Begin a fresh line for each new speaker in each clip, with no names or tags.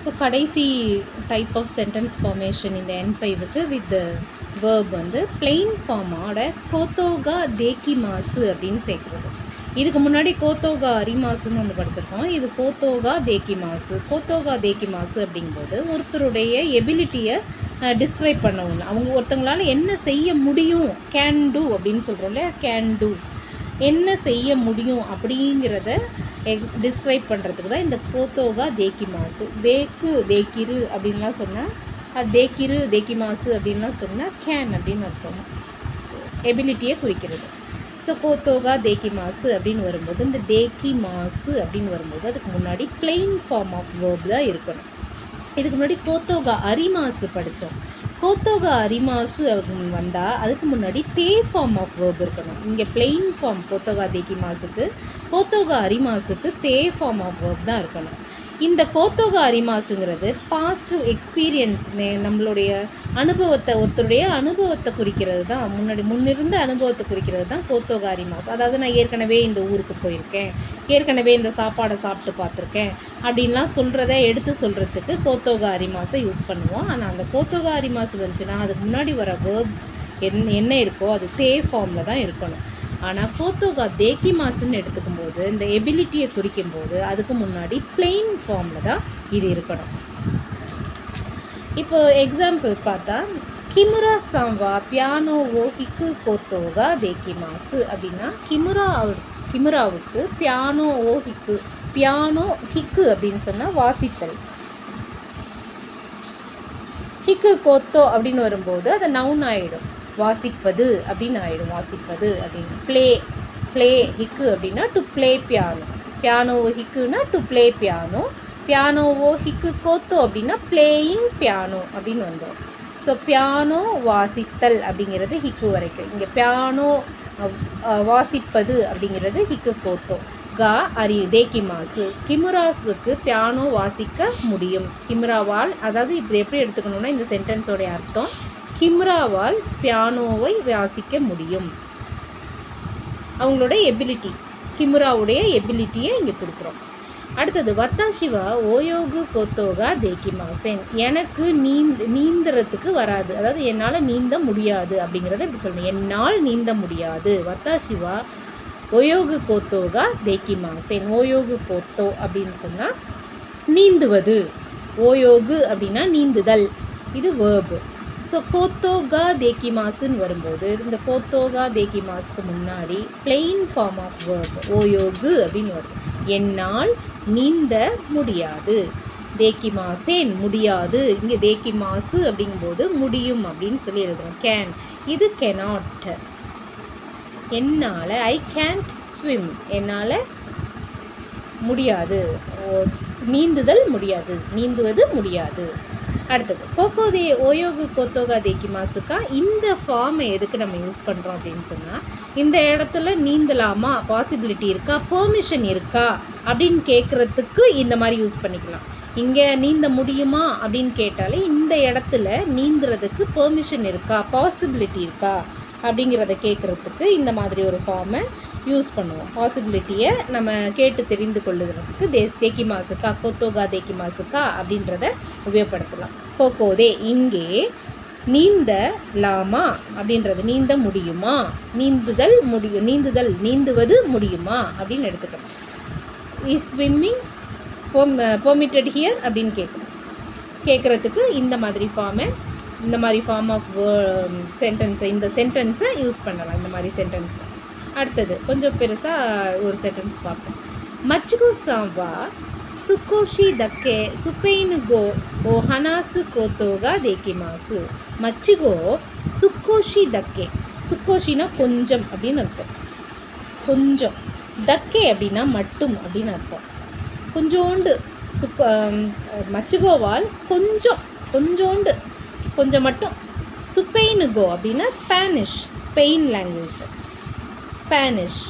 இப்போ கடைசி type of sentence formation இந்த N5க்கு வித் வேர்ப் வந்து பிளெயின் ஃபார்மோட கோத்தோகா தேக்கி மாசு அப்படின்னு சேர்க்குறது. இதுக்கு முன்னாடி கோத்தோகா அரிமாசுன்னு ஒன்று படிச்சிருக்கோம். இது கோத்தோகா தேக்கி மாசு. கோத்தோகா தேக்கி மாசு அப்படிங்கும்போது ஒருத்தருடைய எபிலிட்டியை டிஸ்கிரைப் பண்ண ஒன்று. அவங்க ஒருத்தங்களால் என்ன செய்ய முடியும், கேன் டூ அப்படின்னு சொல்கிறோம் இல்லையா, கேன் டூ, என்ன செய்ய முடியும் அப்படிங்கிறத டிஸ்கிரைப் பண்ணுறதுக்கு தான் இந்த கோத்தோகா தேக்கி மாசு. தேக்கு தேக்கிரு அப்படின்லாம் சொன்னால், அது தேக்கிரு தேக்கி மாசு அப்படின்லாம் சொன்னால் கேன் அப்படின்னு அர்த்தம், எபிலிட்டியை குறிக்கிறது. ஸோ கோத்தோகா தேக்கி மாசு அப்படின்னு வரும்போது, இந்த தேக்கி மாசு அப்படின்னு வரும்போது அதுக்கு முன்னாடி பிளெயின் ஃபார்ம் ஆஃப் வேர்ப் தான் இருக்கணும். இதுக்கு முன்னாடி கோத்தோகா அரிமாசு படித்தோம். கோத்தோகா அரிமாசு வந்தால் அதுக்கு முன்னாடி தே ஃபார்ம் ஆஃப் வேர்ப் இருக்கணும். இங்கே பிளெயின் ஃபார்ம் கோத்தோகா தேக்கி மாசுக்கு, கோத்தோகா அரிமாசுக்கு தே ஃபார்ம் ஆஃப் வேர்ப் தான் இருக்கணும். இந்த கோத்தோகா அரிமாசுங்கிறது பாஸ்ட் எக்ஸ்பீரியன்ஸ், நம்மளுடைய அனுபவத்தை, ஒருத்தருடைய அனுபவத்தை குறிக்கிறது தான், முன்னிருந்த அனுபவத்தை குறிக்கிறது தான் கோத்தோகா அரிமாசு. அதாவது நான் ஏற்கனவே இந்த ஊருக்கு போயிருக்கேன், ஏற்கனவே இந்த சாப்பாடை சாப்பிட்டு பார்த்துருக்கேன் அப்படின்லாம் சொல்கிறத எடுத்து சொல்கிறதுக்கு கோத்தோகா அரிமாசை யூஸ் பண்ணுவோம். ஆனால் அந்த கோத்தோகா அரிமாசு வந்துச்சுன்னா அதுக்கு முன்னாடி வர வேர்ப் என்ன இருக்கோ அது தே ஃபார்மில் தான் இருக்கணும். ஆனால் கோத்தோகா தேக்கி மாசுன்னு எடுத்துக்கும் போது, இந்த எபிலிட்டியை குறிக்கும் போது அதுக்கு முன்னாடி பிளெயின் ஃபார்மில் தான் இது இருக்கணும். இப்போ எக்ஸாம்பிள் பார்த்தா, கிமுரா சாம்பா பியானோவோ ஹிக்கு கோத்தோகா தேக்கி மாசு அப்படின்னா, கிமுராவுக்கு பியானோவோ ஹிக்கு, பியானோ ஹிக்கு அப்படின்னு சொன்னால் வாசித்தல், ஹிக்கு கோத்தோ அப்படின்னு வரும்போது அது நவுன் ஆகிடும், வாசிப்பது அப்படின்னு ஆகிடும். வாசிப்பது அப்படின்னு ப்ளே ஹிக்கு அப்படின்னா டு ப்ளே பியானோ, பியானோவோ ஹிக்குன்னா டு ப்ளே பியானோ, பியானோவோ ஹிக்கு கோத்தோ அப்படின்னா பிளேயிங் பியானோ அப்படின்னு வந்துடும். ஸோ பியானோ வாசித்தல் அப்படிங்கிறது ஹிக்கு வரைக்கும். இங்கே பியானோ வாசிப்பது அப்படிங்கிறது ஹிக்கு கோத்தோ. கா அரி தேக்கி மாசு, கிமுராவுக்கு பியானோ வாசிக்க முடியும். கிமுராவால், அதாவது இப்படி எப்படி எடுத்துக்கணும்னா இந்த சென்டென்ஸோடைய அர்த்தம், கிமுராவால் பியானோவை வாசிக்க முடியும். அவங்களோட எபிலிட்டி, கிமுராவுடைய எபிலிட்டியை இங்கே கொடுக்குறோம். அடுத்தது வத்தாஷிவா ஓயோகு கோத்தோகா தேக்கி மாசேன், எனக்கு நீந்துறதுக்கு வராது, அதாவது என்னால் நீந்த முடியாது அப்படிங்கிறத இப்படி சொல்லணும். என்னால் நீந்த முடியாது. வத்தாஷிவா ஓயோகு கோத்தோகா தேக்கி மாசேன். ஓயோகு கோத்தோ அப்படின்னு சொன்னால் நீந்துவது, ஓயோகு அப்படின்னா நீந்துதல், இது வேர்பு. ஸோ கோத்தோகா தேக்கி மாசுன்னு வரும்போது இந்த கோத்தோகா தேக்கி மாசுக்கு முன்னாடி பிளெயின் ஃபார்ம் ஆஃப் வேர்ப் ஓயோகு அப்படின்னு வருது. என்னால் நீந்த முடியாது. தேக்கி மாசேன் முடியாது, இங்கே தேக்கி மாசு அப்படிங்கும்போது முடியும் அப்படின்னு சொல்லி எழுதுறோம். கேன், இது கெனாட், என்னால் ஐ கேன்ட் ஸ்விம், என்னால் முடியாது, நீந்துதல் முடியாது, நீந்துவது முடியாது. அடுத்தது கோகோதே ஓயோகு கோத்தோகா தேக்கி மாசுக்கா, இந்த ஃபார்மை எதுக்கு நம்ம யூஸ் பண்ணுறோம் அப்படின்னு சொன்னால், இந்த இடத்துல நீந்தலாமா, பாசிபிலிட்டி இருக்கா, பெர்மிஷன் இருக்கா அப்படின்னு கேட்குறதுக்கு இந்த மாதிரி யூஸ் பண்ணிக்கலாம். இங்கே நீந்த முடியுமா அப்படின்னு கேட்டாலே இந்த இடத்துல நீந்துறதுக்கு பெர்மிஷன் இருக்கா, பாசிபிலிட்டி இருக்கா அப்படிங்கிறத கேட்குறதுக்கு இந்த மாதிரி ஒரு ஃபார்மை யூஸ் பண்ணுவோம். பாசிபிலிட்டியை நம்ம கேட்டு தெரிந்து கொள்ளுகிறதுக்கு தேக்கி மாசுக்கா, கோத்தோகா தேக்கி மாசுக்கா அப்படின்றத உபயோகப்படுத்தலாம். கோகோதே, இங்கே நீந்தலாமா அப்படின்றது, நீந்த முடியுமா, நீந்துதல் முடியும், நீந்துவது முடியுமா அப்படின்னு எடுத்துக்கலாம். இஸ் ஸ்விம்மிங் பெர்மிட்டட் ஹியர் அப்படின்னு கேட்குறதுக்கு இந்த மாதிரி ஃபார்ம் ஆஃப் சென்டென்ஸை, இந்த சென்டென்ஸை யூஸ் பண்ணலாம், இந்த மாதிரி சென்டென்ஸை. அடுத்தது கொஞ்சம் பெருசாக ஒரு சென்டென்ஸ் பார்ப்போம். மச்சிகோ சாம்பா சுக்கோஷி தக்கே சுப்பெயினுகோ ஓ ஹனாசு கோத்தோகா தேக்கி மாசு. மச்சிகோ சுக்கோஷி தக்கே, சுக்கோஷினா கொஞ்சம் அப்படின்னு அர்த்தம், கொஞ்சம், தக்கே அப்படின்னா மட்டும் அப்படின்னு அர்த்தம். கொஞ்சோண்டு, மச்சிகோவால் கொஞ்சோண்டு, கொஞ்சம் மட்டும். சுப்பெயினுகோ அப்படின்னா Spanish, Spain language, Spanish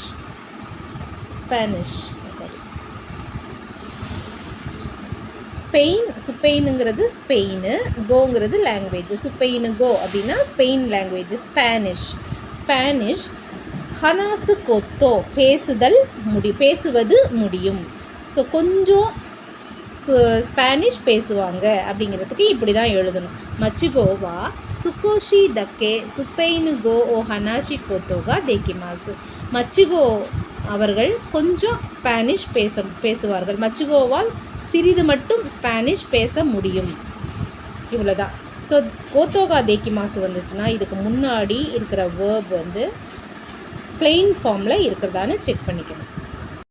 sorry, சுப்பெயினுங்கிறது ஸ்பெயின், கோங்கிறது லாங்குவேஜ். சுப்பெயினுகோ அப்படின்னா ஸ்பெயின் லாங்குவேஜ், ஸ்பானிஷ். ஹனாசு கோத்தோ பேசுவது முடியும். ஸோ கொஞ்சம் ஸ்பானிஷ் பேசுவாங்க அப்படிங்கிறதுக்கு இப்படி தான் எழுதணும். மச்சிகோவா சுக்கோஷி தக்கே சுப்பைனு கோ ஓ ஹனாஷி கோத்தோகா தேக்கிமாசு. மச்சிகோ அவர்கள் கொஞ்சம் ஸ்பானிஷ் பேசுவார்கள். மச்சிகோவால் சிறிது மட்டும் ஸ்பானிஷ் பேச முடியும். இவ்வளோதான். ஸோ கோத்தோகா தேக்கிமாசு வந்துச்சுன்னா இதுக்கு முன்னாடி இருக்கிற வேர்ப் வந்து பிளெயின் ஃபார்மில் இருக்கிறதான்னு செக் பண்ணிக்கணும்.